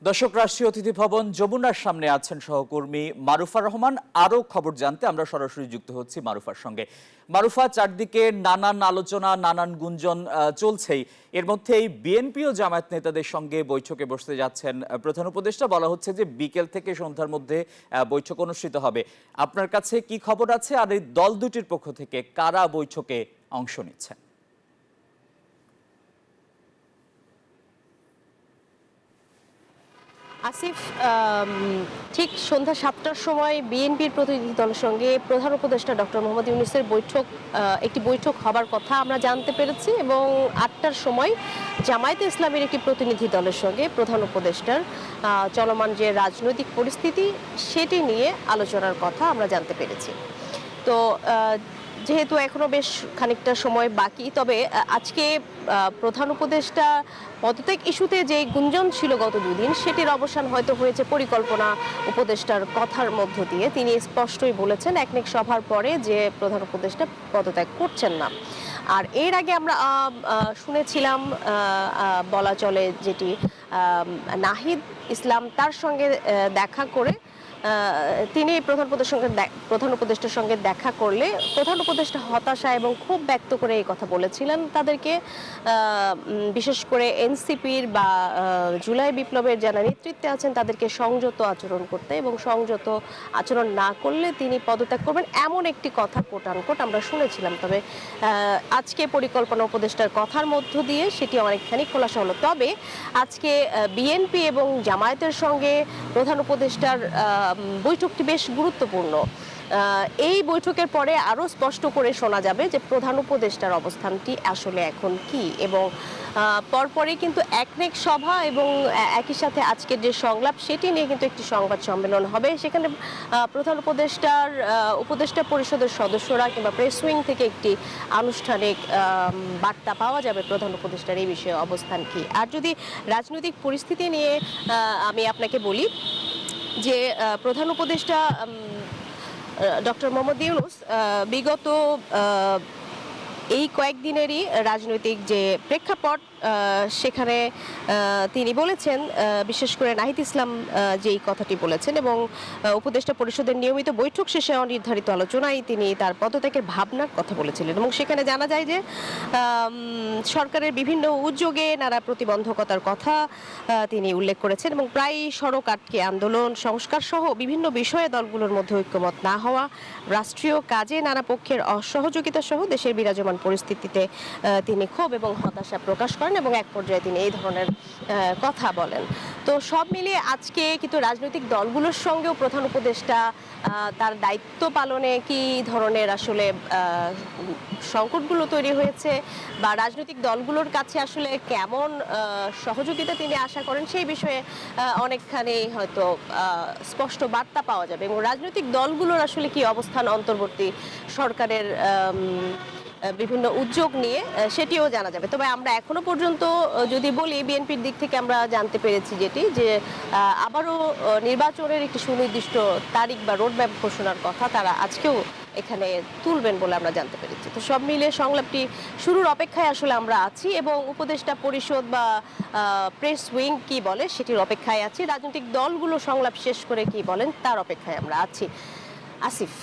দর্শক, রাষ্ট্রীয় অতিথি ভবন যমুনার সামনে আছেন সহকর্মী মারুফা রহমান। আরো খবর জানতে আমরা সরাসরি যুক্ত হচ্ছি মারুফার সঙ্গে। মারুফা, চারদিকে নানান আলোচনা, নানান গুঞ্জন চলছেই। এর মধ্যেই বিএনপি ও জামায়াত নেতাদের সঙ্গে বৈঠকে বসতে যাচ্ছেন প্রধান উপদেষ্টা। বলা হচ্ছে যে বিকেল থেকে সন্ধ্যার মধ্যে বৈঠক অনুষ্ঠিত হবে। আপনার কাছে কি খবর আছে, আর এই দল দুটির পক্ষ থেকে কারা বৈঠকে অংশ নিচ্ছেন? আসিফ, ঠিক সন্ধ্যা 7টার সময় বিএনপির প্রতিনিধি দলের সঙ্গে প্রধান উপদেষ্টা ডক্টর মোহাম্মদ ইউনূসের একটি বৈঠক হবার কথা আমরা জানতে পেরেছি, এবং 8টার সময় জামায়াতে ইসলামের একটি প্রতিনিধি দলের সঙ্গে প্রধান উপদেষ্টার চলমান যে রাজনৈতিক পরিস্থিতি সেটি নিয়ে আলোচনার কথা আমরা জানতে পেরেছি। তো যেহেতু এখনো বেশ খানিকটা সময় বাকি, তবে আজকে প্রধান উপদেষ্টা পদত্যাগ ইস্যুতে যে গুঞ্জন ছিল গত দুদিন, সেটির অবসান হয়তো হয়েছে পরিকল্পনা উপদেষ্টার কথার মধ্য দিয়ে। তিনি স্পষ্টই বলেছেন একনেক সভার পরে যে প্রধান উপদেষ্টা পদত্যাগ করছেন না। আর এর আগে আমরা শুনেছিলাম, বলা চলে যেটি, নাহিদ ইসলাম তার সঙ্গে দেখা করে তিনি প্রধান উপদেষ্টার সঙ্গে দেখা করলে প্রধান উপদেষ্টা হতাশা এবং ক্ষোভ ব্যক্ত করে এই কথা বলেছিলেন তাদেরকে, বিশেষ করে এনসিপির বা জুলাই বিপ্লবের যারা নেতৃত্বে আছেন তাদেরকে সংযত আচরণ করতে, এবং সংযত আচরণ না করলে তিনি পদত্যাগ করবেন, এমন একটি কথা কোট আনকোট আমরা শুনেছিলাম। তবে আজকে পরিকল্পনা উপদেষ্টার কথার মধ্য দিয়ে সেটি অনেকখানি খোলাসা হলো। তবে আজকে বিএনপি এবং জামায়াতের সঙ্গে প্রধান উপদেষ্টার বৈঠকটি বেশ গুরুত্বপূর্ণ। এই বৈঠকের পরে আরো স্পষ্ট করে শোনা যাবে যে প্রধান উপদেষ্টার অবস্থানটি আসলে এখন কি, এবং পরপরই কিন্তু একনেক সভা এবং একই সাথে আজকের যে সংলাপ সেটি নিয়ে কিন্তু একটি সংবাদ সম্মেলন হবে। সেখানে প্রধান উপদেষ্টা পরিষদের সদস্যরা কিংবা প্রেস উইং থেকে একটি আনুষ্ঠানিক বার্তা পাওয়া যাবে প্রধান উপদেষ্টার এই বিষয়ে অবস্থান কি। আর যদি রাজনৈতিক পরিস্থিতি নিয়ে আমি আপনাকে বলি যে প্রধান উপদেষ্টা ডক্টর মোহাম্মদ ইউনূস বিগত এই কয়েকদিনেরই রাজনৈতিক যে প্রেক্ষাপট সেখানে তিনি বলেছেন, বিশেষ করে নাহিদ ইসলাম যেই কথাটি বলেছেন, এবং উপদেষ্টা পরিষদের নিয়মিত বৈঠক শেষে অনির্ধারিত আলোচনায় তিনি তার পদত্যাগের ভাবনার কথা বলেছিলেন, এবং সেখানে জানা যায় যে সরকারের বিভিন্ন উদ্যোগে নানা প্রতিবন্ধকতার কথা তিনি উল্লেখ করেছেন, এবং প্রায় সড়ক আটকে আন্দোলন, সংস্কার সহ বিভিন্ন বিষয়ে দলগুলোর মধ্যে ঐক্যমত না হওয়া, রাষ্ট্রীয় কাজে নানা পক্ষের অসহযোগিতা সহ দেশের বিরাজমান পরিস্থিতিতে তিনি ক্ষোভ এবং হতাশা প্রকাশ করেন, এবং এক পর্যায়ে তিনি এই ধরনের কথা বলেন। তো সব মিলিয়ে আজকে কিন্তু রাজনৈতিক দলগুলোর সঙ্গেও প্রধান উপদেষ্টা তার দায়িত্ব পালনে কি ধরনের আসলে সংকটগুলো তৈরি হয়েছে, বা রাজনৈতিক দলগুলোর কাছে আসলে কেমন সহযোগিতা তিনি আশা করেন, সেই বিষয়ে অনেকখানি হয়তো স্পষ্ট বার্তা পাওয়া যাবে, এবং রাজনৈতিক দলগুলোর আসলে কি অবস্থান অন্তর্বর্তী সরকারের বিভিন্ন উদ্যোগ নিয়ে সেটিও জানা যাবে। তবে আমরা এখনো পর্যন্ত যদি বলি, বিএনপির দিক থেকে আমরা জানতে পেরেছি যেটি, যে আবারও নির্বাচনের একটি সুনির্দিষ্ট তারিখ বা রোডম্যাপ ঘোষণার কথা তারা আজকেও এখানে তুলবেন বলে আমরা জানতে পেরেছি। তো সব মিলিয়ে সংলাপটি শুরুর অপেক্ষায় আসলে আমরা আছি, এবং উপদেষ্টা পরিষদ বা প্রেস উইং কি বলে সেটির অপেক্ষায় আছি। রাজনৈতিক দলগুলো সংলাপ শেষ করে কি বলেন তার অপেক্ষায় আমরা আছি। আসিফ।